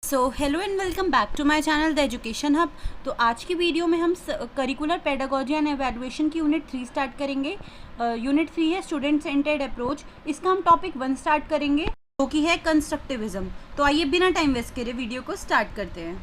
Hello and welcome back to my channel the education hub. तो आज की video में हम करिकुलर पेडागोजी एंड एवेल्युएशन की यूनिट 3 स्टार्ट करेंगे। यूनिट 3 है स्टूडेंट सेंटर्ड अप्रोच। इसका हम टॉपिक 1 स्टार्ट करेंगे जो कि है कंस्ट्रक्टिविज्म। तो आइए बिना टाइम वेस्ट करे वीडियो को स्टार्ट करते हैं।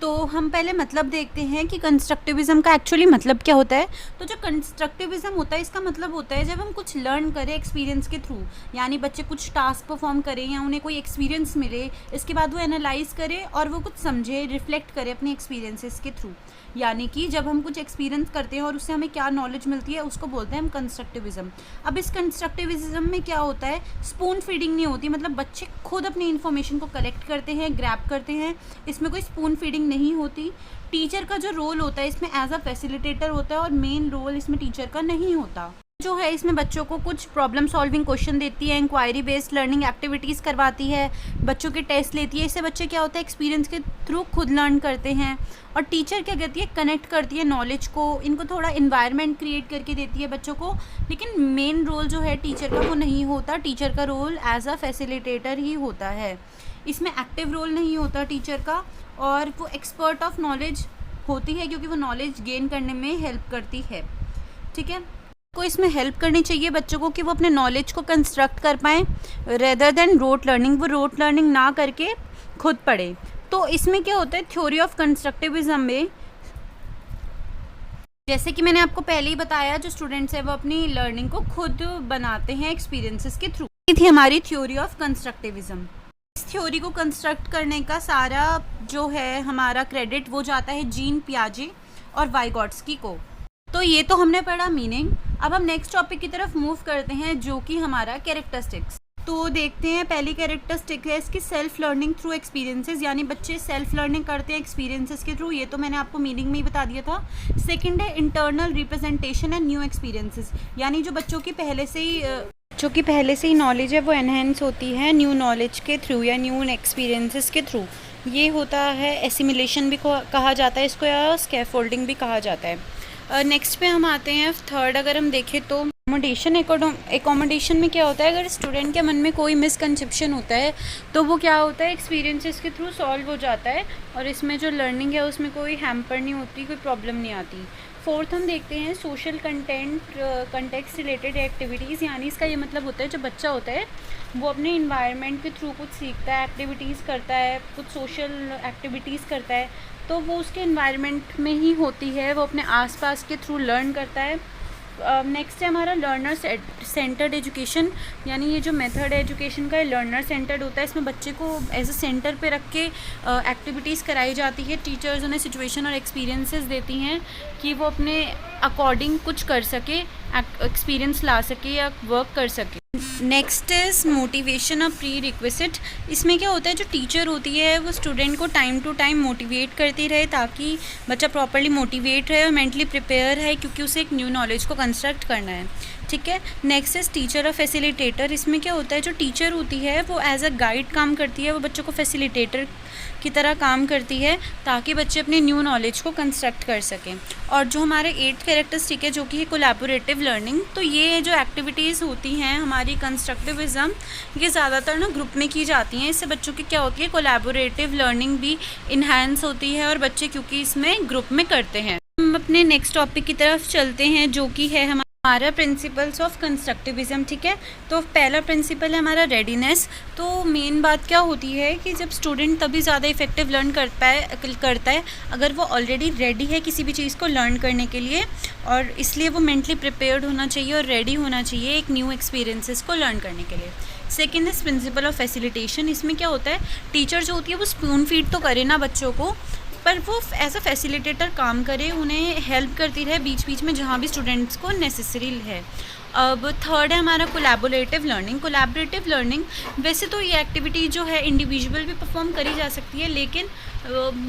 तो हम पहले मतलब देखते हैं कि कंस्ट्रक्टिविज्म का एक्चुअली मतलब क्या होता है। तो जो कंस्ट्रक्टिविज्म होता है इसका मतलब होता है जब हम कुछ लर्न करें एक्सपीरियंस के थ्रू, यानी बच्चे कुछ टास्क परफॉर्म करें या उन्हें कोई एक्सपीरियंस मिले, इसके बाद वो एनालाइज करें और वो कुछ समझे, रिफ्लेक्ट करें अपने एक्सपीरियंसेस के थ्रू। यानी कि जब हम कुछ एक्सपीरियंस करते हैं और उससे हमें क्या नॉलेज मिलती है उसको बोलते हैं हम कंस्ट्रक्टिविज्म। अब इस कंस्ट्रक्टिविज्म में क्या होता है, स्पून फीडिंग नहीं होती, मतलब बच्चे खुद अपनी इन्फॉर्मेशन को कलेक्ट करते हैं, ग्रैब करते हैं, इसमें कोई स्पून फीडिंग नहीं होती। टीचर का जो रोल होता है इसमें एज अ फैसिलिटेटर होता है और मेन रोल इसमें टीचर का नहीं होता। जो है इसमें बच्चों को कुछ प्रॉब्लम सॉल्विंग क्वेश्चन देती है, इंक्वायरी बेस्ड लर्निंग एक्टिविटीज़ करवाती है, बच्चों के टेस्ट लेती है। इससे बच्चे क्या होता है एक्सपीरियंस के थ्रू खुद लर्न करते हैं। और टीचर क्या करती है, कनेक्ट करती है नॉलेज को, इनको थोड़ा इन्वायरमेंट क्रिएट करके देती है बच्चों को। लेकिन मेन रोल जो है टीचर का वो नहीं होता, टीचर का रोल एज अ फैसिलिटेटर ही होता है। इसमें एक्टिव रोल नहीं होता टीचर का, और वो एक्सपर्ट ऑफ नॉलेज होती है क्योंकि वो नॉलेज गेन करने में हेल्प करती है। ठीक है, को इसमें हेल्प करनी चाहिए बच्चों को कि वो अपने नॉलेज को कंस्ट्रक्ट कर पाएँ रेदर देन रोट लर्निंग, वो रोट लर्निंग ना करके खुद पढ़े। तो इसमें क्या होता है, थ्योरी ऑफ कंस्ट्रक्टिविज्म में जैसे कि मैंने आपको पहले ही बताया, जो स्टूडेंट्स है वो अपनी लर्निंग को खुद बनाते हैं एक्सपीरियंसेस के थ्रू। ये थी हमारी थ्योरी ऑफ कंस्ट्रक्टिविज्म। इस थ्योरी को कंस्ट्रक्ट करने का सारा जो है हमारा क्रेडिट वो जाता है जीन पियाजे और वाइगॉट्स्की को। तो ये तो हमने पढ़ा मीनिंग। अब हम नेक्स्ट टॉपिक की तरफ मूव करते हैं जो कि हमारा कैरेक्टरिस्टिक्स। तो देखते हैं, पहली कैरेक्टरिस्टिक है इसकी सेल्फ लर्निंग थ्रू एक्सपीरियंसेस, यानी बच्चे सेल्फ लर्निंग करते हैं एक्सपीरियंसेस के थ्रू। ये तो मैंने आपको मीनिंग में ही बता दिया था। सेकंड है internal representation and new experiences, यानी जो बच्चों की पहले से ही नॉलेज है वो एनहेंस होती है न्यू नॉलेज के थ्रू या न्यू एक्सपीरियंसेस के थ्रू। ये होता है एसिमिलेशन भी कहा जाता है इसको, या स्कैफोल्डिंग भी कहा जाता है। नेक्स्ट पे हम आते हैं थर्ड। अगर हम देखें तो एकोमोडेशन में क्या होता है, अगर स्टूडेंट के मन में कोई मिसकंसेप्शन होता है तो वो क्या होता है एक्सपीरियंसेस के थ्रू सॉल्व हो जाता है, और इसमें जो लर्निंग है उसमें कोई हैम्पर नहीं होती, कोई प्रॉब्लम नहीं आती। फोर्थ हम देखते हैं सोशल कंटेक्स्ट रिलेटेड एक्टिविटीज़, यानी इसका ये मतलब होता है जो बच्चा होता है वो अपने इन्वायरमेंट के थ्रू कुछ सीखता है, एक्टिविटीज़ करता है, कुछ सोशल एक्टिविटीज़ करता है, तो वो उसके इन्वायरमेंट में ही होती है, वो अपने आसपास के थ्रू लर्न करता है। नेक्स्ट है हमारा लर्नर सेंटर्ड एजुकेशन, यानी ये जो मेथड है एजुकेशन का लर्नर सेंटर्ड होता है। इसमें बच्चे को एज अ सेंटर पे रख के एक्टिविटीज़ कराई जाती है। टीचर्स उन्हें सिचुएशन और एक्सपीरियंसेस देती हैं कि वो अपने अकॉर्डिंग कुछ कर सके, एक्सपीरियंस ला सके या वर्क कर सके। Next is motivation of pre request. इसमें क्या होता है, जो टीचर होती है वो स्टूडेंट को टाइम टू टाइम मोटिवेट करती रहे ताकि बच्चा प्रॉपरली मोटिवेट रहे और मेंटली प्रिपेयर है, क्योंकि उसे एक न्यू नॉलेज को कंस्ट्रक्ट करना है। ठीक है, नेक्स्ट इज़ टीचर और फैसिलिटेटर। इसमें क्या होता है, जो टीचर होती है वो एज अ गाइड काम करती है, वो बच्चों को फैसिलिटेटर की तरह काम करती है ताकि बच्चे अपने न्यू नॉलेज को कंस्ट्रक्ट कर सकें। और जो हमारे 8th कैरेक्टरिस्टिक है जो कि है कोलैबोरेटिव लर्निंग। तो ये जो एक्टिविटीज़ होती हैं हमारी कंस्ट्रक्टिविज्म, ये ज़्यादातर ना ग्रुप में की जाती हैं। इससे बच्चों की क्या होती है, कोलैबोरेटिव लर्निंग भी इन्हांस होती है और बच्चे क्योंकि इसमें ग्रुप में करते हैं। हम अपने नेक्स्ट टॉपिक की तरफ चलते हैं जो कि है हमारा प्रिंसिपल्स ऑफ कंस्ट्रक्टिविज्म। ठीक है, तो पहला प्रिंसिपल है हमारा रेडीनेस। तो मेन बात क्या होती है कि जब स्टूडेंट तभी ज़्यादा इफेक्टिव लर्न करता है अगर वो ऑलरेडी रेडी है किसी भी चीज़ को लर्न करने के लिए, और इसलिए वो मेंटली प्रिपेयर्ड होना चाहिए और रेडी होना चाहिए एक न्यू एक्सपीरियंसेस को लर्न करने के लिए। Second is principle of facilitation. इसमें क्या होता है, टीचर जो होती है वो स्पून फीड तो करे ना बच्चों को, पर वो एज अ फैसिलिटेटर काम करे, उन्हें हेल्प करती रहे बीच बीच में जहाँ भी स्टूडेंट्स को नेसेसरी है। अब थर्ड है हमारा कोलैबोरेटिव लर्निंग। कोलैबोरेटिव लर्निंग वैसे तो ये एक्टिविटी जो है इंडिविजुअल भी परफॉर्म करी जा सकती है, लेकिन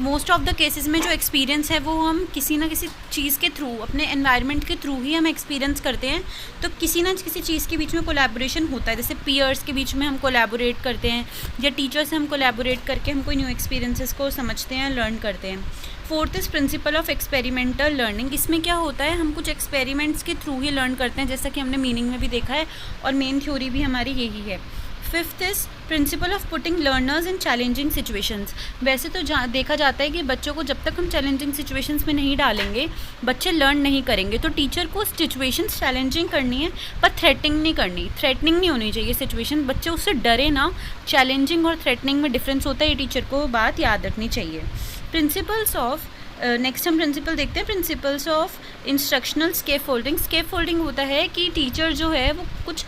मोस्ट ऑफ द केसेस में जो एक्सपीरियंस है वो हम किसी ना किसी चीज़ के थ्रू, अपने एनवायरनमेंट के थ्रू ही हम एक्सपीरियंस करते हैं। तो किसी ना किसी चीज़ के बीच में कोलैबोरेशन होता है, जैसे पीयर्स के बीच में हम कोलैबोरेट करते हैं या टीचर से हम कोलैबोरेट करके हम कोई न्यू एक्सपीरियंसेस को समझते हैं, लर्न करते हैं। Fourth is principle of experimental learning. इसमें क्या होता है, हम कुछ एक्सपेरिमेंट्स के थ्रू ही लर्न करते हैं, जैसा कि हमने मीनिंग में भी देखा है और मेन थ्योरी भी हमारी यही है। Fifth is principle of putting learners in challenging situations. वैसे तो देखा जाता है कि बच्चों को जब तक हम चैलेंजिंग सिचुएशंस में नहीं डालेंगे बच्चे लर्न नहीं करेंगे। तो टीचर को सिचुएशंस चैलेंजिंग करनी है पर थ्रेटनिंग नहीं होनी चाहिए सिचुएशन। बच्चे उससे डरे ना। चैलेंजिंग और थ्रेटनिंग में डिफरेंस होता है, ये टीचर को बात याद रखनी चाहिए। प्रिंसिपल्स ऑफ नेक्स्ट हम प्रिंसिपल देखते हैं, principles of instructional scaffolding. Scaffolding होता है कि टीचर जो है वो कुछ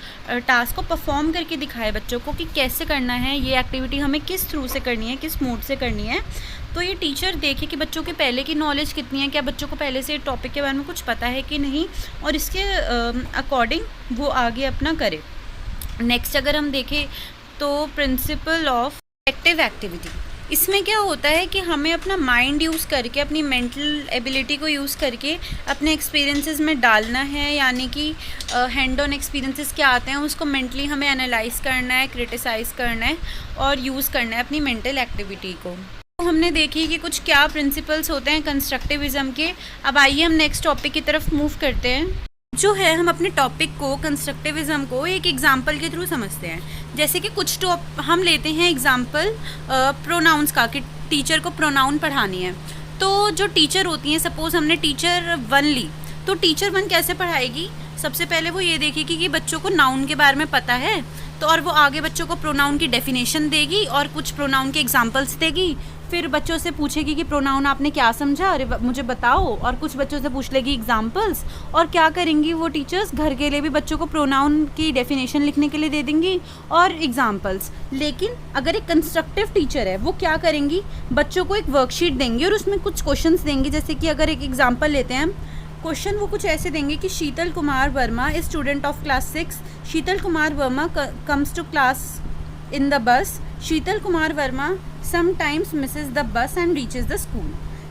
टास्क को परफॉर्म करके दिखाए बच्चों को कि कैसे करना है, ये एक्टिविटी हमें किस थ्रू से करनी है, किस मोड से करनी है। तो ये टीचर देखे कि बच्चों के पहले की नॉलेज कितनी है, क्या बच्चों को पहले से टॉपिक के बारे में कुछ पता है कि नहीं, और इसके अकॉर्डिंग वो आगे अपना करे। नेक्स्ट अगर हम देखें तो प्रिंसिपल ऑफ एक्टिव एक्टिविटी, इसमें क्या होता है कि हमें अपना माइंड यूज़ करके, अपनी मेंटल एबिलिटी को यूज़ करके अपने एक्सपीरियंसेस में डालना है। यानी कि हैंड ऑन एक्सपीरियंसेस क्या आते हैं उसको मेंटली हमें एनालाइज करना है, क्रिटिसाइज़ करना है और यूज़ करना है अपनी मेंटल एक्टिविटी को। तो हमने देखी कि कुछ क्या प्रिंसिपल्स होते हैं कंस्ट्रक्टिविज़म के। अब आइए हम नेक्स्ट टॉपिक की तरफ मूव करते हैं। जो है हम अपने टॉपिक को, कंस्ट्रक्टिविज़म को एक एग्जाम्पल के थ्रू समझते हैं। जैसे कि कुछ हम लेते हैं एग्जाम्पल प्रोनाउंस का, कि टीचर को प्रोनाउन पढ़ानी है। तो जो टीचर होती हैं, सपोज़ हमने टीचर 1 ली, तो टीचर 1 कैसे पढ़ाएगी? सबसे पहले वो ये देखेगी कि बच्चों को नाउन के बारे में पता है, तो और वो आगे बच्चों को प्रोनाउन की डेफिनेशन देगी और कुछ प्रोनाउन के एग्जाम्पल्स देगी। फिर बच्चों से पूछेगी कि प्रोनाउन आपने क्या समझा, अरे मुझे बताओ, और कुछ बच्चों से पूछ लेगी एग्जाम्पल्स। और क्या करेंगी वो टीचर्स, घर के लिए भी बच्चों को प्रोनाउन की डेफिनेशन लिखने के लिए दे देंगी और एग्जाम्पल्स। लेकिन अगर एक कंस्ट्रक्टिव टीचर है, वो क्या करेंगी, बच्चों को एक वर्कशीट देंगी और उसमें कुछ क्वेश्चंस देंगी। जैसे कि अगर एक एग्जाम्पल लेते हैं, क्वेश्चन वो कुछ ऐसे देंगे कि Sheetal Kumar Verma is student of class 6। Sheetal Kumar Verma comes to class in the bus. Sheetal Kumar Verma sometimes misses the bus and reaches the school.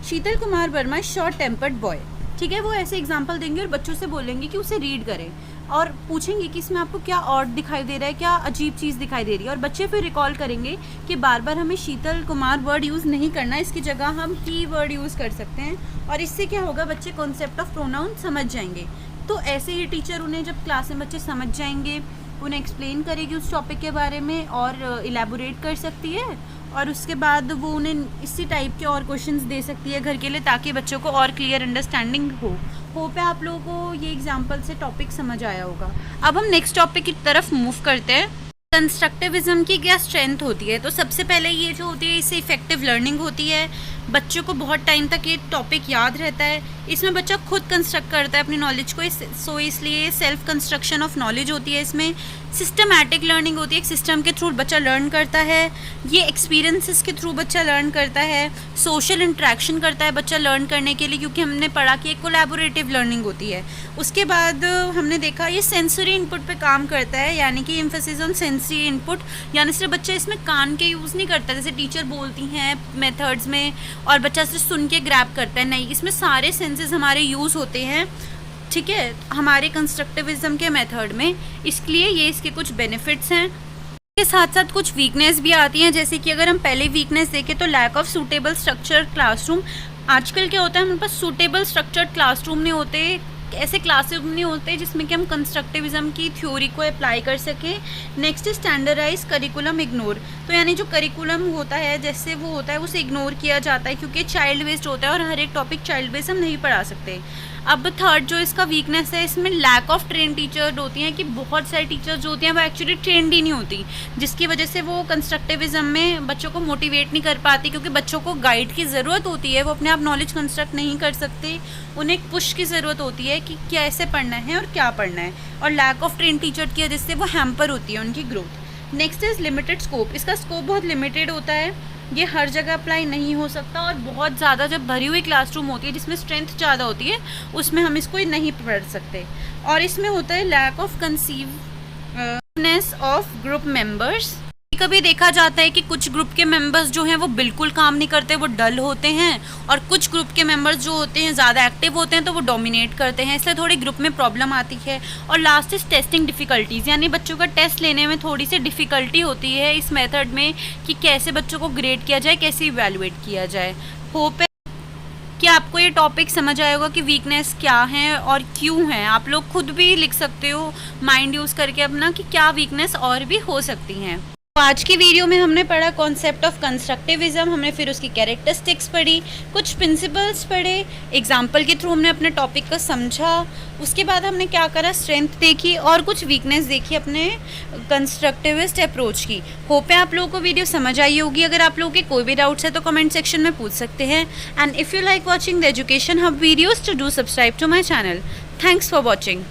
Sheetal Kumar Verma short tempered boy. ठीक है, वो ऐसे एग्जाम्पल देंगे और बच्चों से बोलेंगे कि उसे रीड करें और पूछेंगे कि इसमें आपको क्या ऑड दिखाई दे रहा है, क्या अजीब चीज़ दिखाई दे रही है। और बच्चे फिर रिकॉल करेंगे कि बार बार हमें शीतल कुमार वर्ड यूज़ नहीं करना, इसकी जगह हम ही वर्ड यूज़ कर सकते हैं। और इससे क्या होगा, बच्चे कॉन्सेप्ट ऑफ प्रोनाउन समझ जाएंगे। तो ऐसे ही टीचर उन्हें जब क्लास में बच्चे समझ जाएंगे, उन्हें एक्सप्लेन करेगी उस टॉपिक के बारे में और इलेबोरेट कर सकती है, और उसके बाद वो उन्हें इसी टाइप के और क्वेश्चंस दे सकती है घर के लिए, ताकि बच्चों को और क्लियर अंडरस्टैंडिंग हो। होप है आप लोगों को ये एग्जांपल से टॉपिक समझ आया होगा। अब हम नेक्स्ट टॉपिक की तरफ मूव करते हैं। कंस्ट्रक्टिविज्म की क्या स्ट्रेंथ होती है? तो सबसे पहले ये जो होती है, इससे इफेक्टिव लर्निंग होती है। बच्चों को बहुत टाइम तक ये टॉपिक याद रहता है। इसमें बच्चा खुद कंस्ट्रक्ट करता है अपनी नॉलेज को, सो इसलिए सेल्फ कंस्ट्रक्शन ऑफ नॉलेज होती है। इसमें सिस्टमैटिक लर्निंग होती है, एक सिस्टम के थ्रू बच्चा लर्न करता है। ये एक्सपीरियंसेस के थ्रू बच्चा लर्न करता है। सोशल इंटरेक्शन करता है बच्चा लर्न करने के लिए, क्योंकि हमने पढ़ा कि एक कोलैबोरेटिव लर्निंग होती है। उसके बाद हमने देखा ये सेंसरी इनपुट पे काम करता है, यानी कि एम्फेसिस ऑन सेंसरी इनपुट, यानी सिर्फ बच्चा इसमें कान के यूज़ नहीं करता जैसे टीचर बोलती हैं मेथड्स में और बच्चा सिर्फ सुन के ग्रैब करता है, नहीं, इसमें सारे सेंसेस हमारे यूज़ होते हैं। ठीक है, हमारे कंस्ट्रक्टिविज्म के मेथड में, इसलिए ये इसके कुछ बेनिफिट्स हैं। इसके साथ साथ कुछ वीकनेस भी आती हैं, जैसे कि अगर हम पहले वीकनेस देखें तो lack of suitable structure classroom. आजकल क्या होता है, हमारे पास सूटेबल स्ट्रक्चर्ड क्लासरूम नहीं होते, ऐसे क्लासरूम नहीं होते जिसमें कि हम कंस्ट्रक्टिविज्म की थ्योरी को अप्लाई कर सकें। नेक्स्ट स्टैंडर्डाइज करिकुलम इग्नोर, तो यानी जो करिकुलम होता है जैसे वो होता है उसे इग्नोर किया जाता है, क्योंकि चाइल्ड बेस्ड होता है और हर एक टॉपिक चाइल्ड बेस्ड हम नहीं पढ़ा सकते। अब थर्ड जो इसका वीकनेस है, इसमें लैक ऑफ ट्रेन टीचर होती हैं, कि बहुत सारे टीचर्स जो होती हैं वो एक्चुअली ट्रेंड ही नहीं होती, जिसकी वजह से वो कंस्ट्रक्टिविज्म में बच्चों को मोटिवेट नहीं कर पाती, क्योंकि बच्चों को गाइड की ज़रूरत होती है, वो अपने आप नॉलेज कंस्ट्रक्ट नहीं कर सकते, उन्हें एक पुश की ज़रूरत होती है कि कैसे पढ़ना है और क्या पढ़ना है। और लैक ऑफ ट्रेन टीचर की वजह से वो हैम्पर होती है उनकी growth. Next is limited scope, इसका स्कोप बहुत लिमिटेड होता है, ये हर जगह अप्लाई नहीं हो सकता, और बहुत ज़्यादा जब भरी हुई क्लासरूम होती है जिसमें स्ट्रेंथ ज़्यादा होती है उसमें हम इसको नहीं पढ़ सकते। और इसमें होता है lack of cohesiveness of group members. कभी देखा जाता है कि कुछ ग्रुप के मेंबर्स जो हैं वो बिल्कुल काम नहीं करते, वो डल होते हैं, और कुछ ग्रुप के मेंबर्स जो होते हैं ज़्यादा एक्टिव होते हैं तो वो डोमिनेट करते हैं, इसलिए थोड़ी ग्रुप में प्रॉब्लम आती है। और लास्ट इज टेस्टिंग डिफ़िकल्टीज़, यानी बच्चों का टेस्ट लेने में थोड़ी सी डिफ़िकल्टी होती है इस मेथड में, कि कैसे बच्चों को ग्रेड किया जाए, कैसे इवैल्यूएट किया जाए। होप कि आपको ये टॉपिक समझ आएगा कि वीकनेस क्या है और क्यों है। आप लोग खुद भी लिख सकते हो माइंड यूज़ करके अपना कि क्या वीकनेस और भी हो सकती हैं। तो आज की वीडियो में हमने पढ़ा कॉन्सेप्ट ऑफ कंस्ट्रक्टिविज्म, हमने फिर उसकी कैरेक्टरिस्टिक्स पढ़ी, कुछ प्रिंसिपल्स पढ़े, एग्जाम्पल के थ्रू हमने अपने टॉपिक को समझा। उसके बाद हमने क्या करा, स्ट्रेंथ देखी और कुछ वीकनेस देखी अपने कंस्ट्रक्टिविस्ट अप्रोच की। होप है आप लोगों को वीडियो समझ आई होगी। अगर आप लोगों के कोई भी डाउट्स है तो कमेंट सेक्शन में पूछ सकते हैं। And if you like watching the education hub videos, to do subscribe to my channel. Thanks for watching.